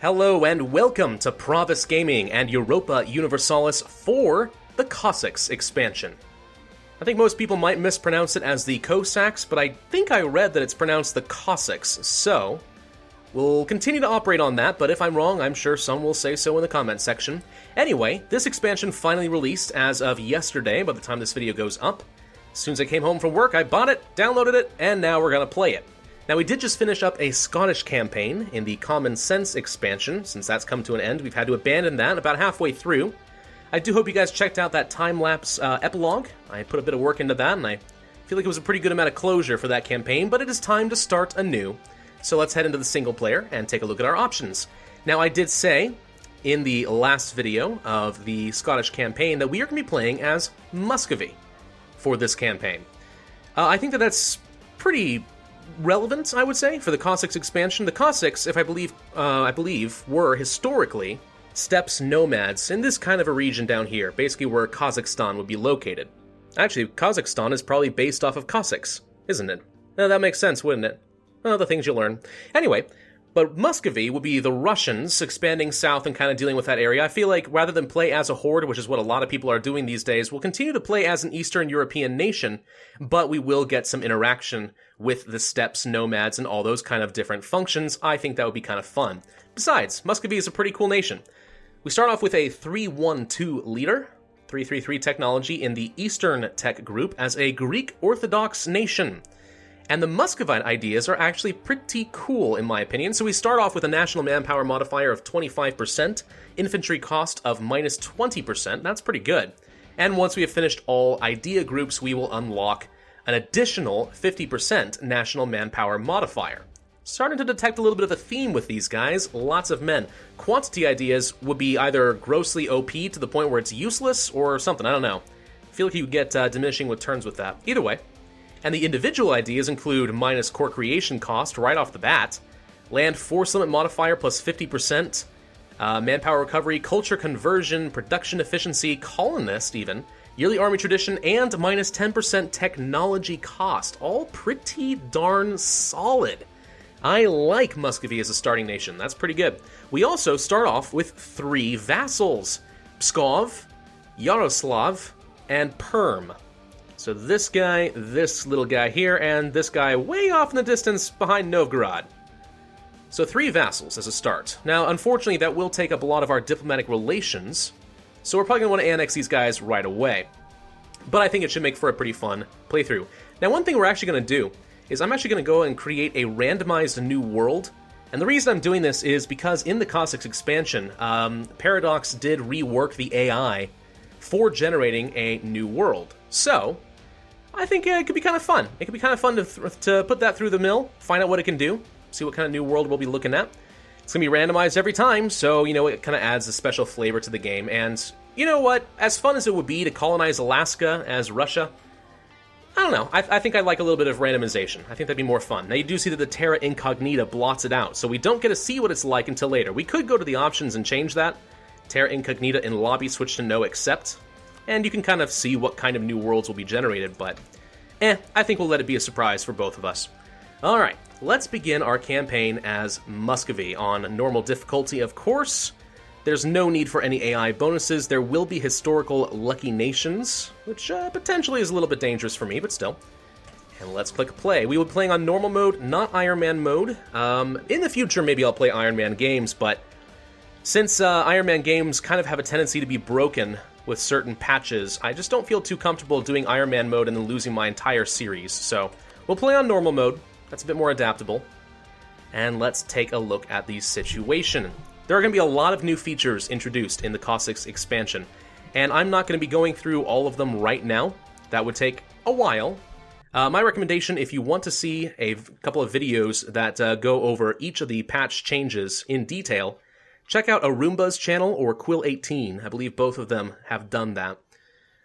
Hello and welcome to Pravus Gaming and Europa Universalis IV, the Cossacks expansion. I think most people might mispronounce it as the Cossacks, but I think I read that it's pronounced the Cossacks, so we'll continue to operate on that, but if I'm wrong, I'm sure some will say so in the comment section. Anyway, this expansion finally released as of yesterday by the time this video goes up. As soon as I came home from work, I bought it, downloaded it, and now we're gonna play it. Now, we did just finish up a Scottish campaign in the Common Sense expansion. Since that's come to an end, we've had to abandon that about halfway through. I do hope you guys checked out that time-lapse epilogue. I put a bit of work into that, and I feel like it was a pretty good amount of closure for that campaign, but it is time to start anew. So let's head into the single player and take a look at our options. Now, I did say in the last video of the Scottish campaign that we are going to be playing as Muscovy for this campaign. I think that that's pretty relevant, I would say, for the Cossacks expansion. The Cossacks, if I believe, were historically steppes nomads in this kind of a region down here, basically where Kazakhstan would be located. Actually, Kazakhstan is probably based off of Cossacks, isn't it? That makes sense, wouldn't it? The things you learn. Anyway, but Muscovy would be the Russians expanding south and kind of dealing with that area. I feel like rather than play as a horde, which is what a lot of people are doing these days, we'll continue to play as an Eastern European nation, but we will get some interaction with the steppes, nomads, and all those kind of different functions. I think that would be kind of fun. Besides, Muscovy is a pretty cool nation. We start off with a 3-1-2 leader, 3-3-3 technology in the Eastern Tech group as a Greek Orthodox nation. And the Muscovite ideas are actually pretty cool, in my opinion. So we start off with a national manpower modifier of 25%, infantry cost of minus 20%. That's pretty good. And once we have finished all idea groups, we will unlock an additional 50% national manpower modifier. Starting to detect a little bit of a theme with these guys. Lots of men. Quantity ideas would be either grossly OP to the point where it's useless or something. I don't know. I feel like you get diminishing returns with that. Either way. And the individual ideas include minus core creation cost right off the bat, land force limit modifier plus 50%, manpower recovery, culture conversion, production efficiency, colonist even, yearly army tradition, and minus 10% technology cost. All pretty darn solid. I like Muscovy as a starting nation. That's pretty good. We also start off with 3 vassals: Pskov, Yaroslav, and Perm. So this guy, this little guy here, and this guy way off in the distance behind Novgorod. So 3 vassals as a start. Now, unfortunately, that will take up a lot of our diplomatic relations, so we're probably going to want to annex these guys right away. But I think it should make for a pretty fun playthrough. Now, one thing we're actually going to do is I'm actually going to go and create a randomized new world. And the reason I'm doing this is because in the Cossacks expansion, Paradox did rework the AI for generating a new world. So I think it could be kind of fun. It could be kind of fun to put that through the mill, find out what it can do, see what kind of new world we'll be looking at. It's going to be randomized every time, so, it kind of adds a special flavor to the game. And, you know what? As fun as it would be to colonize Alaska as Russia, I don't know. I think I'd like a little bit of randomization. I think that'd be more fun. Now, you do see that the Terra Incognita blots it out, so we don't get to see what it's like until later. We could go to the options and change that. Terra Incognita in lobby, switch to no accept. And you can kind of see what kind of new worlds will be generated, but I think we'll let it be a surprise for both of us. Alright, let's begin our campaign as Muscovy on normal difficulty, of course. There's no need for any AI bonuses. There will be historical lucky nations, which potentially is a little bit dangerous for me, but still. And let's click play. We will be playing on normal mode, not Iron Man mode. In the future, maybe I'll play Iron Man games, but since Iron Man games kind of have a tendency to be broken with certain patches, I just don't feel too comfortable doing Iron Man mode and then losing my entire series. So we'll play on normal mode. That's a bit more adaptable. And let's take a look at the situation. There are going to be a lot of new features introduced in the Cossacks expansion, and I'm not going to be going through all of them right now. That would take a while. My recommendation, if you want to see a couple of videos that go over each of the patch changes in detail, check out Arumba's channel or Quill18. I believe both of them have done that.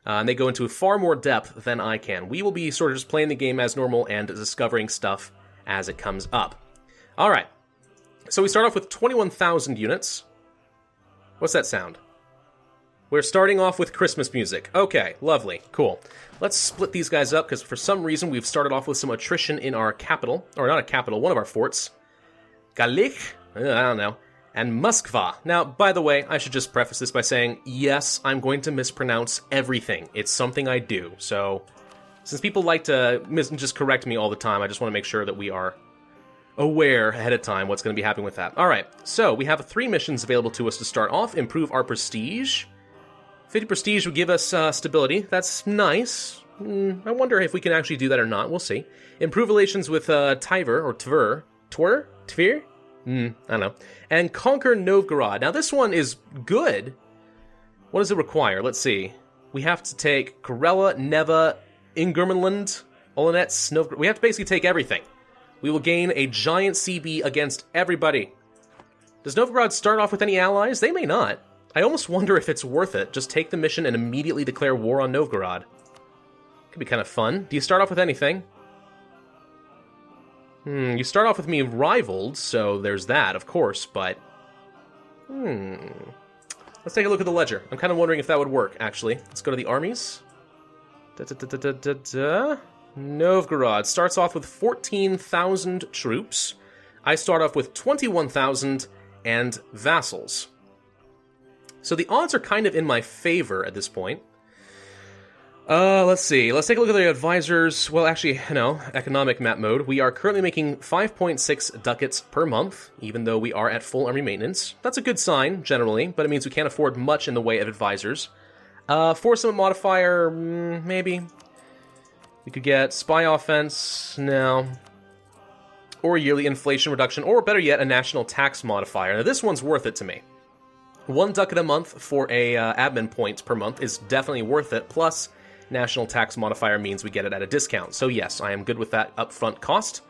And they go into far more depth than I can. We will be sort of just playing the game as normal and discovering stuff as it comes up. Alright, so we start off with 21,000 units. What's that sound? We're starting off with Christmas music. Okay, lovely, cool. Let's split these guys up, because for some reason we've started off with some attrition in our capital. Or not a capital, one of our forts. Galich? I don't know. and Muscovy. Now, by the way, I should just preface this by saying, yes, I'm going to mispronounce everything. It's something I do. So, since people like to just correct me all the time, I just want to make sure that we are aware ahead of time what's going to be happening with that. Alright, so we have 3 missions available to us to start off. Improve our prestige. 50 prestige would give us stability. That's nice. I wonder if we can actually do that or not. We'll see. Improve relations with Tiver, or Tvir? I don't know. And conquer Novgorod. Now this one is good. What does it require? Let's see. We have to take Karela, Neva, Ingermanland, Olonets, Novgorod. We have to basically take everything. We will gain a giant CB against everybody. Does Novgorod start off with any allies? They may not. I almost wonder if it's worth it. Just take the mission and immediately declare war on Novgorod. Could be kind of fun. Do you start off with anything? You start off with me rivaled, so there's that, of course, but... Let's take a look at the ledger. I'm kind of wondering if that would work, actually. Let's go to the armies. Novgorod starts off with 14,000 troops. I start off with 21,000 and vassals. So the odds are kind of in my favor at this point. Let's see. Let's take a look at the advisors. Well, actually, no, economic map mode. We are currently making 5.6 ducats per month, even though we are at full army maintenance. That's a good sign, generally, but it means we can't afford much in the way of advisors. Force modifier, maybe. We could get spy offense, no. Or yearly inflation reduction, or better yet, a national tax modifier. Now, this one's worth it to me. 1 ducat a month for a admin point per month is definitely worth it, plus national tax modifier means we get it at a discount. So yes, I am good with that upfront cost.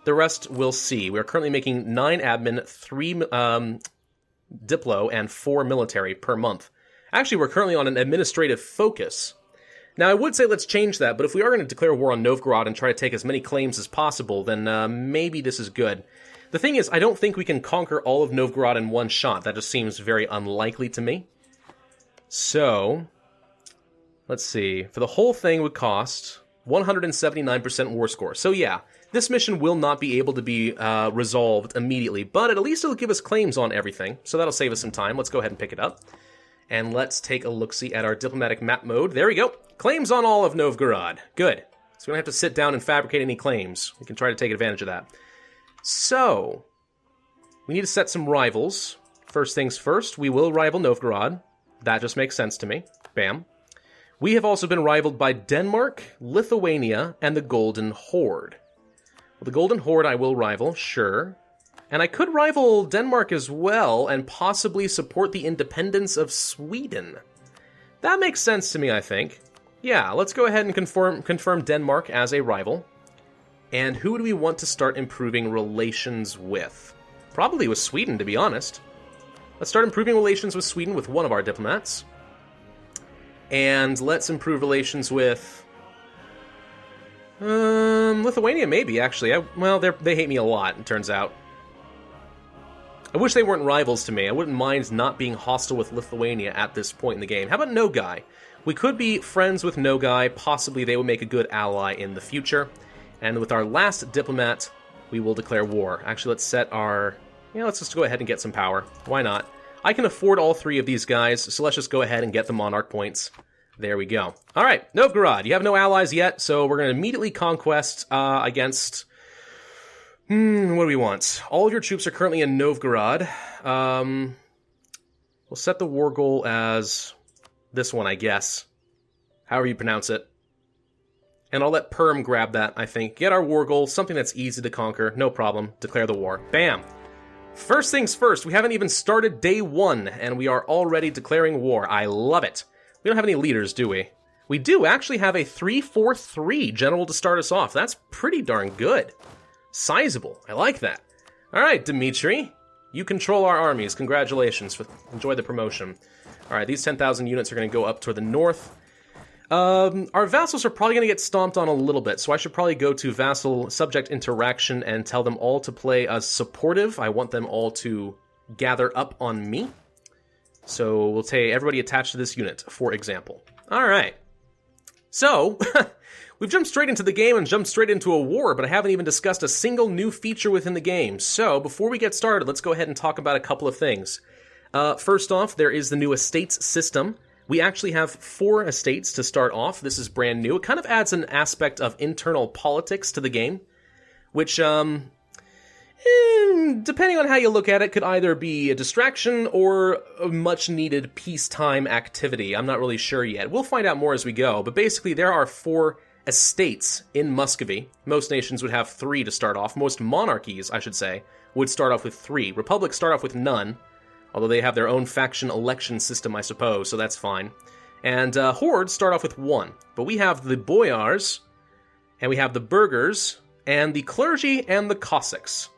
The rest we'll see. We are currently making 9 admin, 3 diplo, and 4 military per month. Actually, we're currently on an administrative focus. Now, I would say let's change that, but if we are going to declare war on Novgorod and try to take as many claims as possible, then maybe this is good. The thing is, I don't think we can conquer all of Novgorod in one shot. That just seems very unlikely to me. So, let's see. For the whole thing would cost 179% war score. So yeah, this mission will not be able to be resolved immediately, but at least it'll give us claims on everything. So that'll save us some time. Let's go ahead and pick it up. And let's take a look-see at our diplomatic map mode. There we go. Claims on all of Novgorod. Good. So we don't have to sit down and fabricate any claims. We can try to take advantage of that. So, we need to set some rivals. First things first, we will rival Novgorod. That just makes sense to me. Bam. We have also been rivaled by Denmark, Lithuania, and the Golden Horde. Well, the Golden Horde I will rival, sure. And I could rival Denmark as well, and possibly support the independence of Sweden. That makes sense to me, I think. Yeah, let's go ahead and confirm Denmark as a rival. And who do we want to start improving relations with? Probably with Sweden, to be honest. Let's start improving relations with Sweden with one of our diplomats. And let's improve relations with... Lithuania, maybe, actually. Well, they hate me a lot, it turns out. I wish they weren't rivals to me. I wouldn't mind not being hostile with Lithuania at this point in the game. How about Nogai? We could be friends with Nogai. Possibly they would make a good ally in the future. And with our last diplomat, we will declare war. Actually, let's set our... Yeah, let's just go ahead and get some power. Why not? I can afford all 3 of these guys, so let's just go ahead and get the monarch points. There we go. All right, Novgorod. You have no allies yet, so we're going to immediately conquest against... what do we want? All of your troops are currently in Novgorod. We'll set the war goal as this one, I guess. However you pronounce it. And I'll let Perm grab that, I think. Get our war goal, something that's easy to conquer. No problem. Declare the war. Bam! First things first, we haven't even started day 1, and we are already declaring war. I love it. We don't have any leaders, do we? We do actually have a 3-4-3 general to start us off. That's pretty darn good. Sizable. I like that. All right, Dmitri. You control our armies. Congratulations. Enjoy the promotion. All right, these 10,000 units are going to go up toward the north. Our vassals are probably going to get stomped on a little bit, so I should probably go to vassal subject interaction and tell them all to play as supportive. I want them all to gather up on me. So we'll take everybody attached to this unit, for example. All right. So, we've jumped straight into the game and jumped straight into a war, but I haven't even discussed a single new feature within the game. So, before we get started, let's go ahead and talk about a couple of things. First off, there is the new estates system. We actually have 4 estates to start off. This is brand new. It kind of adds an aspect of internal politics to the game, which, depending on how you look at it, could either be a distraction or a much-needed peacetime activity. I'm not really sure yet. We'll find out more as we go, but basically there are 4 estates in Muscovy. Most nations would have 3 to start off. Most monarchies, I should say, would start off with 3. Republics start off with none, although they have their own faction election system, I suppose, so that's fine. And hordes start off with 1. But we have the boyars, and we have the burghers, and the clergy, and the Cossacks,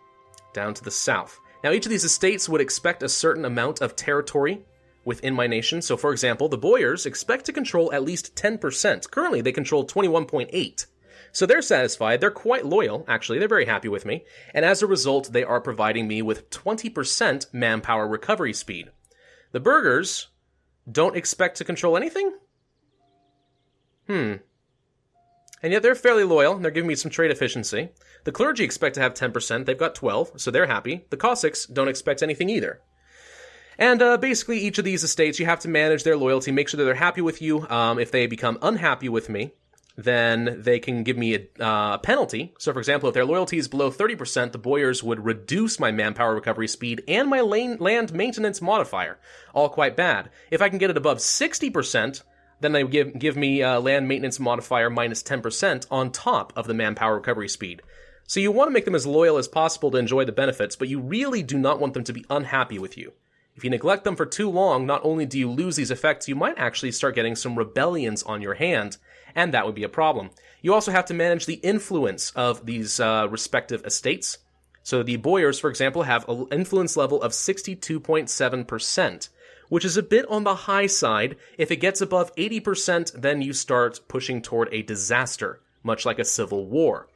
down to the south. Now, each of these estates would expect a certain amount of territory within my nation. So, for example, the boyars expect to control at least 10%. Currently, they control 21.8%. So they're satisfied. They're quite loyal, actually. They're very happy with me. And as a result, they are providing me with 20% manpower recovery speed. The burghers don't expect to control anything? And yet they're fairly loyal. They're giving me some trade efficiency. The clergy expect to have 10%. They've got 12, so they're happy. The Cossacks don't expect anything either. And basically, each of these estates, you have to manage their loyalty, make sure that they're happy with you. If they become unhappy with me, then they can give me a penalty. So, for example, if their loyalty is below 30%, the boyars would reduce my manpower recovery speed and my land maintenance modifier. All quite bad. If I can get it above 60%, then they give me land maintenance modifier minus 10% on top of the manpower recovery speed. So you want to make them as loyal as possible to enjoy the benefits, but you really do not want them to be unhappy with you. If you neglect them for too long, not only do you lose these effects, you might actually start getting some rebellions on your hand, and that would be a problem. You also have to manage the influence of these respective estates. So the boyars, for example, have an influence level of 62.7%, which is a bit on the high side. If it gets above 80%, then you start pushing toward a disaster, much like a civil war.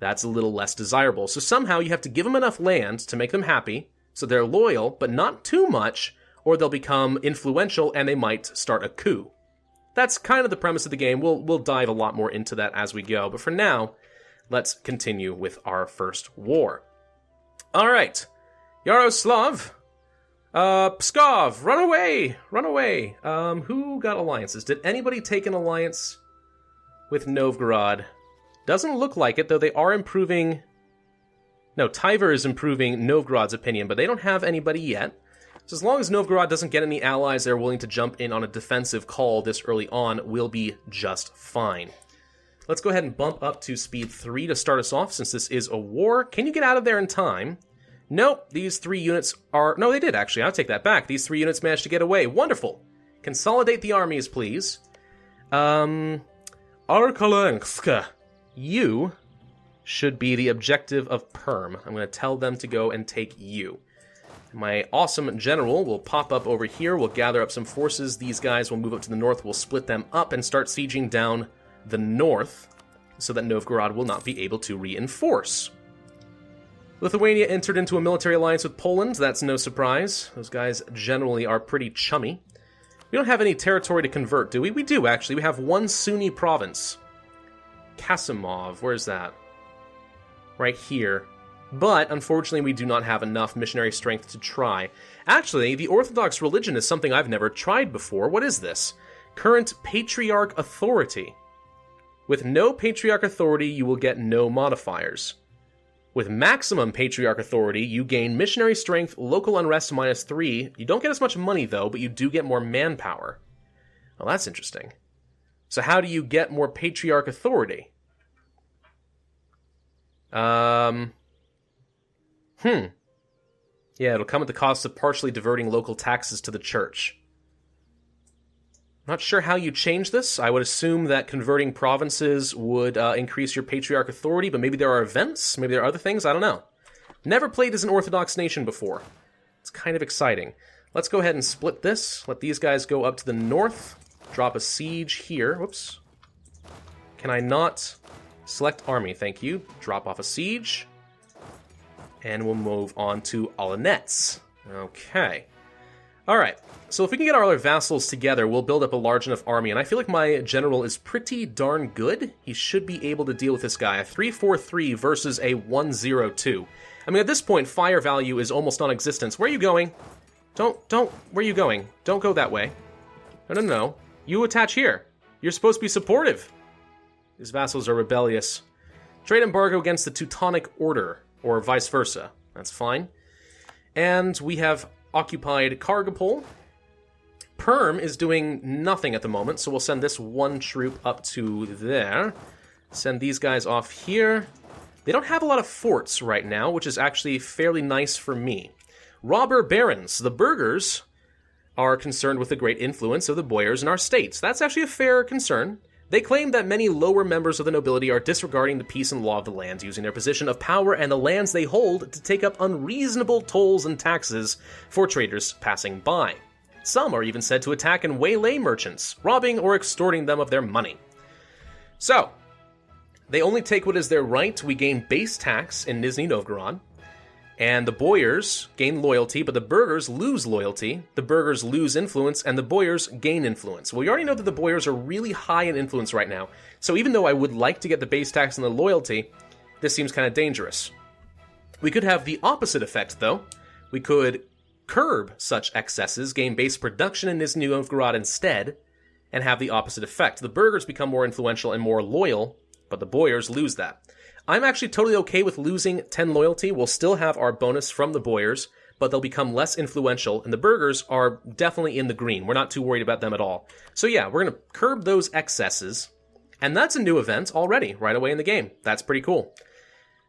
That's a little less desirable. So somehow you have to give them enough land to make them happy, so they're loyal, but not too much, or they'll become influential and they might start a coup. That's kind of the premise of the game. We'll dive a lot more into that as we go, but for now, let's continue with our first war. All right, Yaroslav, Pskov, run away, run away. Who got alliances? Did anybody take an alliance with Novgorod? Doesn't look like it, though they are improving. No, Tiver is improving Novgorod's opinion, but they don't have anybody yet. So as long as Novgorod doesn't get any allies that are willing to jump in on a defensive call this early on, we'll be just fine. Let's go ahead and bump up to speed 3 to start us off, since this is a war. Can you get out of there in time? Nope, these 3 units are... No, they did, actually. I'll take that back. These 3 units managed to get away. Wonderful. Consolidate the armies, please. Arkolensk. You should be the objective of Perm. I'm going to tell them to go and take you. My awesome general will pop up over here. We'll gather up some forces. These guys will move up to the north. We'll split them up and start sieging down the north so that Novgorod will not be able to reinforce. Lithuania entered into a military alliance with Poland. That's no surprise. Those guys generally are pretty chummy. We don't have any territory to convert, do we? We do, actually. We have 1 Sunni province. Kasimov. Where's that? Right here. But, unfortunately, we do not have enough missionary strength to try. Actually, the Orthodox religion is something I've never tried before. What is this? Current Patriarch Authority. With no Patriarch Authority, you will get no modifiers. With maximum Patriarch Authority, you gain missionary strength, local unrest -3. You don't get as much money, though, but you do get more manpower. Well, that's interesting. So how do you get more Patriarch Authority? Yeah, it'll come at the cost of partially diverting local taxes to the church. Not sure how you change this. I would assume that converting provinces would increase your Patriarch Authority, but maybe there are events, maybe there are other things, I don't know. Never played as an Orthodox nation before. It's kind of exciting. Let's go ahead and split this. Let these guys go up to the north. Drop a siege here. Whoops. Can I not select army? Thank you. Drop off a siege. And we'll move on to Olonets. Okay. Alright, so if we can get our other vassals together, we'll build up a large enough army, and I feel like my general is pretty darn good. He should be able to deal with this guy. A 3-4-3 versus a 1-0-2. I mean, at this point, fire value is almost non-existent. Where are you going? Where are you going? Don't go that way. No. You attach here. You're supposed to be supportive. These vassals are rebellious. Trade embargo against the Teutonic Order, or vice versa. That's fine. And we have occupied Kargopol. Perm is doing nothing at the moment, so we'll send this one troop up to there. Send these guys off here. They don't have a lot of forts right now, which is actually fairly nice for me. Robber barons. The burghers are concerned with the great influence of the boyars in our states. That's actually a fair concern. They claim that many lower members of the nobility are disregarding the peace and law of the lands, using their position of power and the lands they hold to take up unreasonable tolls and taxes for traders passing by. Some are even said to attack and waylay merchants, robbing or extorting them of their money. So, they only take what is their right. We gain base tax in Nizhny Novgorod, and the boyars gain loyalty, but the burghers lose loyalty, the burghers lose influence, and the boyars gain influence. Well, you already know that the boyars are really high in influence right now, so even though I would like to get the base tax and the loyalty, this seems kind of dangerous. We could have the opposite effect, though. We could curb such excesses, gain base production in Nizhny Novgorod instead, and have the opposite effect. The burghers become more influential and more loyal, but the boyars lose that. I'm actually totally okay with losing 10 loyalty. We'll still have our bonus from the boyars, but they'll become less influential, and the burghers are definitely in the green. We're not too worried about them at all. So yeah, we're going to curb those excesses, and that's a new event already, right away in the game. That's pretty cool.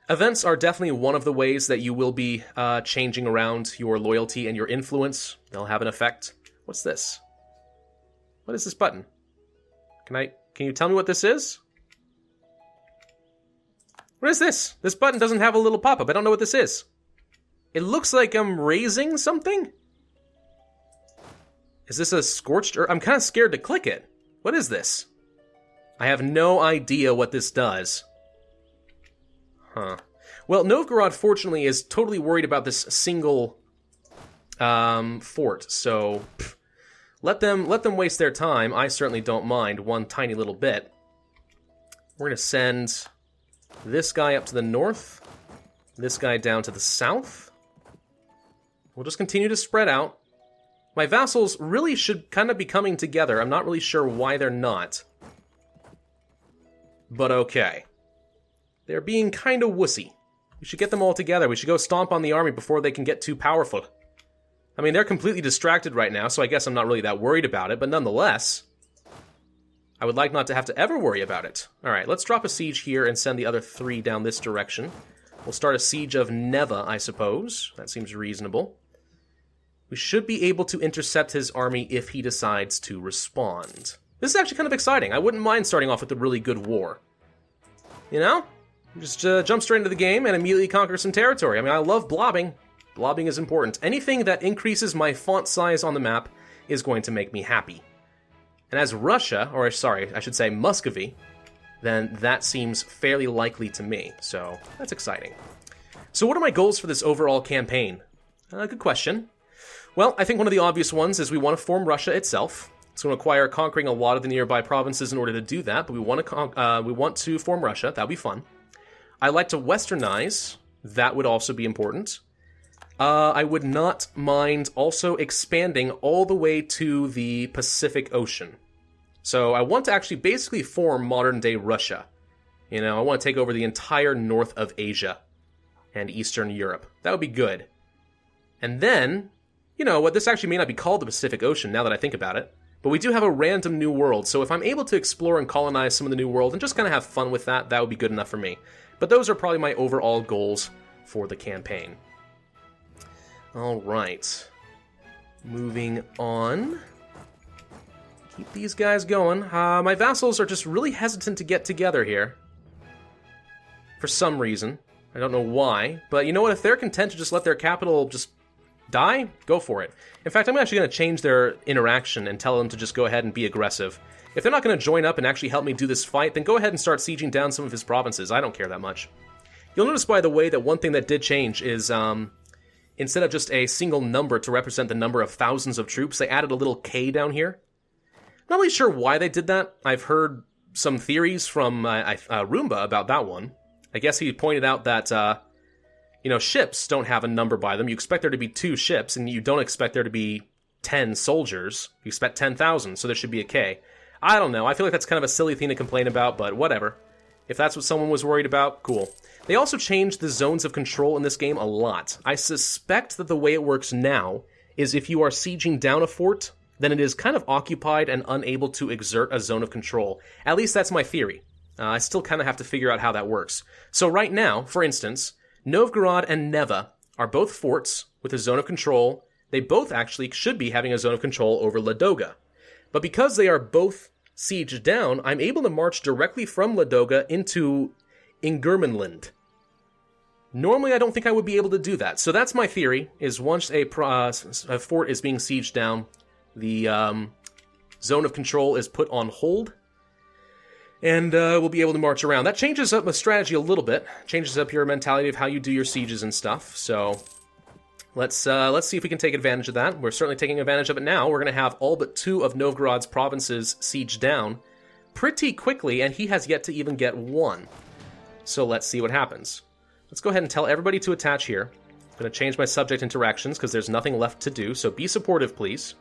Events are definitely one of the ways that you will be changing around your loyalty and your influence. They'll have an effect. What's this? What is this button? Can you tell me what this is? What is this? This button doesn't have a little pop-up. I don't know what this is. It looks like I'm raising something? Is this a scorched earth? I'm kind of scared to click it. What is this? I have no idea what this does. Huh. Well, Novgorod, fortunately, is totally worried about this single fort, so let them waste their time. I certainly don't mind one tiny little bit. We're going to send this guy up to the north, this guy down to the south. We'll just continue to spread out. My vassals really should kind of be coming together. I'm not really sure why they're not. But okay. They're being kind of wussy. We should get them all together. We should go stomp on the army before they can get too powerful. I mean, they're completely distracted right now, so I guess I'm not really that worried about it, but nonetheless, I would like not to have to ever worry about it. Alright, let's drop a siege here and send the other 3 down this direction. We'll start a siege of Neva, I suppose. That seems reasonable. We should be able to intercept his army if he decides to respond. This is actually kind of exciting. I wouldn't mind starting off with a really good war. You know? Just jump straight into the game and immediately conquer some territory. I mean, I love blobbing. Blobbing is important. Anything that increases my font size on the map is going to make me happy. And as Russia, or sorry, I should say Muscovy, then that seems fairly likely to me. So, that's exciting. So what are my goals for this overall campaign? Good question. Well, I think one of the obvious ones is we want to form Russia itself. It's going to require conquering a lot of the nearby provinces in order to do that, but we want to form Russia. That'll be fun. I like to westernize. That would also be important. I would not mind also expanding all the way to the Pacific Ocean. So I want to actually basically form modern-day Russia. You know, I want to take over the entire north of Asia and Eastern Europe. That would be good. And then, you know what, this actually may not be called the Pacific Ocean now that I think about it, but we do have a random new world, so if I'm able to explore and colonize some of the new world and just kind of have fun with that, that would be good enough for me. But those are probably my overall goals for the campaign. Alright. Moving on. Keep these guys going. My vassals are just really hesitant to get together here. For some reason. I don't know why. But you know what? If they're content to just let their capital just die, go for it. In fact, I'm actually going to change their interaction and tell them to just go ahead and be aggressive. If they're not going to join up and actually help me do this fight, then go ahead and start sieging down some of his provinces. I don't care that much. You'll notice, by the way, that one thing that did change is instead of just a single number to represent the number of thousands of troops, they added a little K down here. Not really sure why they did that. I've heard some theories from Roomba about that one. I guess he pointed out that, ships don't have a number by them. You expect there to be 2 ships, and you don't expect there to be 10 soldiers. You expect 10,000, so there should be a K. I don't know. I feel like that's kind of a silly thing to complain about, but whatever. If that's what someone was worried about, cool. They also changed the zones of control in this game a lot. I suspect that the way it works now is if you are sieging down a fort, then it is kind of occupied and unable to exert a zone of control. At least that's my theory. I still kind of have to figure out how that works. So right now, for instance, Novgorod and Neva are both forts with a zone of control. They both actually should be having a zone of control over Ladoga. But because they are both sieged down, I'm able to march directly from Ladoga into Ingermanland. Normally, I don't think I would be able to do that. So that's my theory, is once a fort is being sieged down, the zone of control is put on hold, and we'll be able to march around. That changes up the strategy a little bit, changes up your mentality of how you do your sieges and stuff, so let's see if we can take advantage of that. We're certainly taking advantage of it now. We're going to have all but 2 of Novgorod's provinces sieged down pretty quickly, and he has yet to even get 1. So let's see what happens. Let's go ahead and tell everybody to attach here. I'm going to change my subject interactions because there's nothing left to do, so be supportive, please.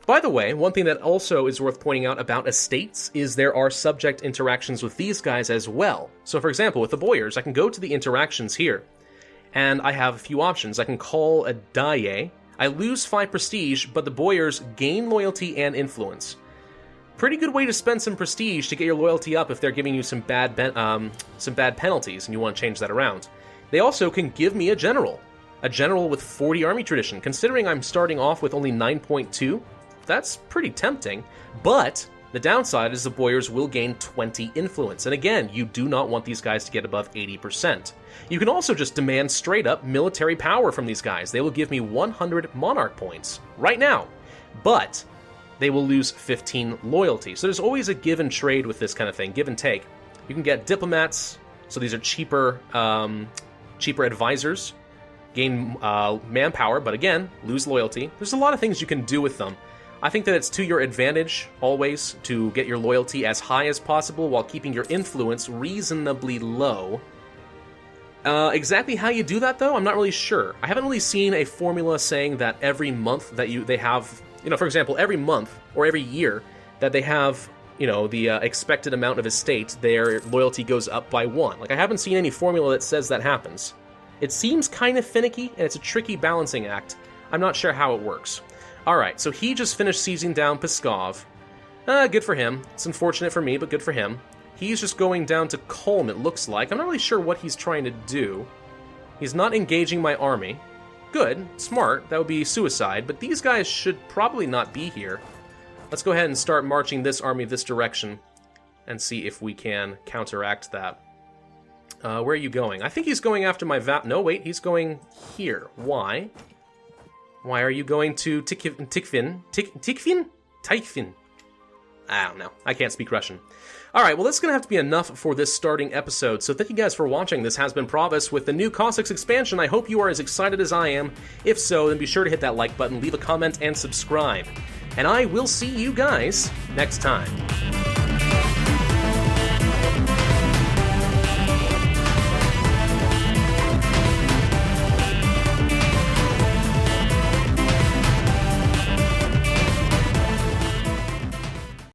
By the way, one thing that also is worth pointing out about estates is there are subject interactions with these guys as well. So for example, with the Boyars, I can go to the interactions here, and I have a few options. I can call a Daye. I lose 5 prestige, but the Boyars gain loyalty and influence. Pretty good way to spend some prestige to get your loyalty up if they're giving you some bad penalties and you want to change that around. They also can give me a general with 40 army tradition. Considering I'm starting off with only 9.2, that's pretty tempting, but the downside is the Boyars will gain 20 influence, and again, you do not want these guys to get above 80%. You can also just demand straight-up military power from these guys. They will give me 100 monarch points right now, but they will lose 15 loyalty. So there's always a give and trade with this kind of thing, give and take. You can get diplomats, so these are cheaper advisors, gain manpower, but again, lose loyalty. There's a lot of things you can do with them. I think that it's to your advantage, always, to get your loyalty as high as possible while keeping your influence reasonably low. Exactly how you do that, though, I'm not really sure. I haven't really seen a formula saying that every month that they have, for example, every month or every year that they have, the expected amount of estate, their loyalty goes up by 1. Like, I haven't seen any formula that says that happens. It seems kind of finicky, and it's a tricky balancing act. I'm not sure how it works. Alright, so he just finished seizing down Pskov. Good for him. It's unfortunate for me, but good for him. He's just going down to Kulm, it looks like. I'm not really sure what he's trying to do. He's not engaging my army. Good, smart, that would be suicide, but these guys should probably not be here. Let's go ahead and start marching this army this direction and see if we can counteract that. Where are you going? I think he's going after my No, wait, he's going here. Why? Why are you going to Tikvin? Tikvin? I don't know. I can't speak Russian. Alright, well, this is going to have to be enough for this starting episode, so thank you guys for watching. This has been Pravus with the new Cossacks expansion. I hope you are as excited as I am. If so, then be sure to hit that like button, leave a comment, and subscribe. And I will see you guys next time.